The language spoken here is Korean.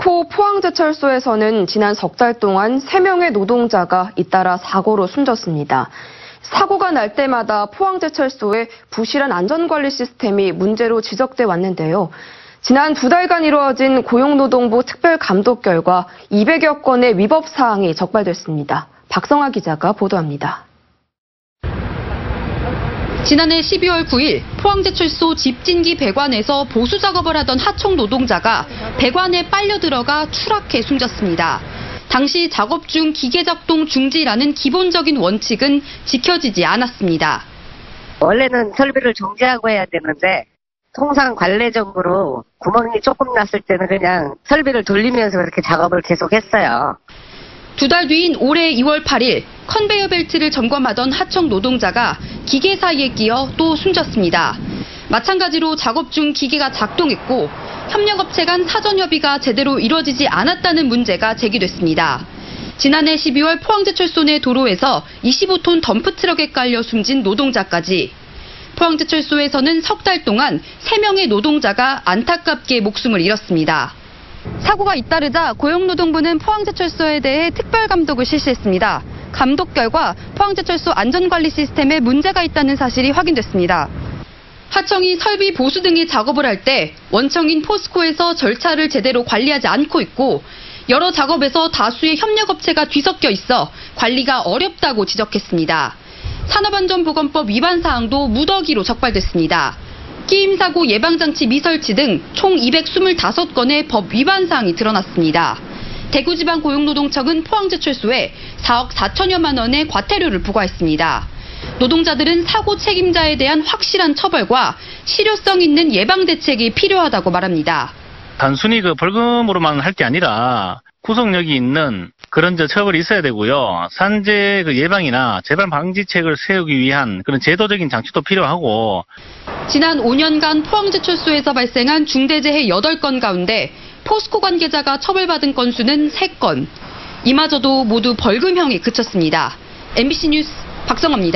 포스코 포항제철소에서는 지난 석 달 동안 3명의 노동자가 잇따라 사고로 숨졌습니다. 사고가 날 때마다 포항제철소의 부실한 안전관리 시스템이 문제로 지적돼 왔는데요. 지난 2달간 이루어진 고용노동부 특별감독 결과 200여 건의 위법 사항이 적발됐습니다. 박성아 기자가 보도합니다. 지난해 12월 9일 포항제철소 집진기 배관에서 보수 작업을 하던 하청 노동자가 배관에 빨려 들어가 추락해 숨졌습니다. 당시 작업 중 기계 작동 중지라는 기본적인 원칙은 지켜지지 않았습니다. 원래는 설비를 정지하고 해야 되는데 통상 관례적으로 구멍이 조금 났을 때는 그냥 설비를 돌리면서 그렇게 작업을 계속했어요. 2달 뒤인 올해 2월 8일 컨베이어 벨트를 점검하던 하청 노동자가 기계 사이에 끼어 또 숨졌습니다. 마찬가지로 작업 중 기계가 작동했고 협력업체 간 사전 협의가 제대로 이루어지지 않았다는 문제가 제기됐습니다. 지난해 12월 포항제철소 내 도로에서 25톤 덤프트럭에 깔려 숨진 노동자까지. 포항제철소에서는 석 달 동안 3명의 노동자가 안타깝게 목숨을 잃었습니다. 사고가 잇따르자 고용노동부는 포항제철소에 대해 특별감독을 실시했습니다. 감독 결과 포항제철소 안전관리 시스템에 문제가 있다는 사실이 확인됐습니다. 하청이 설비 보수 등의 작업을 할 때 원청인 포스코에서 절차를 제대로 관리하지 않고 있고 여러 작업에서 다수의 협력업체가 뒤섞여 있어 관리가 어렵다고 지적했습니다. 산업안전보건법 위반 사항도 무더기로 적발됐습니다. 끼임사고 예방장치 미설치 등 총 225건의 법 위반 사항이 드러났습니다. 대구지방고용노동청은 포항제철소에 4억 4천여만 원의 과태료를 부과했습니다. 노동자들은 사고 책임자에 대한 확실한 처벌과 실효성 있는 예방 대책이 필요하다고 말합니다. 단순히 벌금으로만 할 게 아니라 구속력이 있는 그런 처벌이 있어야 되고요. 산재 예방이나 재발 방지책을 세우기 위한 그런 제도적인 장치도 필요하고. 지난 5년간 포항제철소에서 발생한 중대재해 8건 가운데 포스코 관계자가 처벌받은 건수는 3건. 이마저도 모두 벌금형에 그쳤습니다. MBC 뉴스 박성아입니다.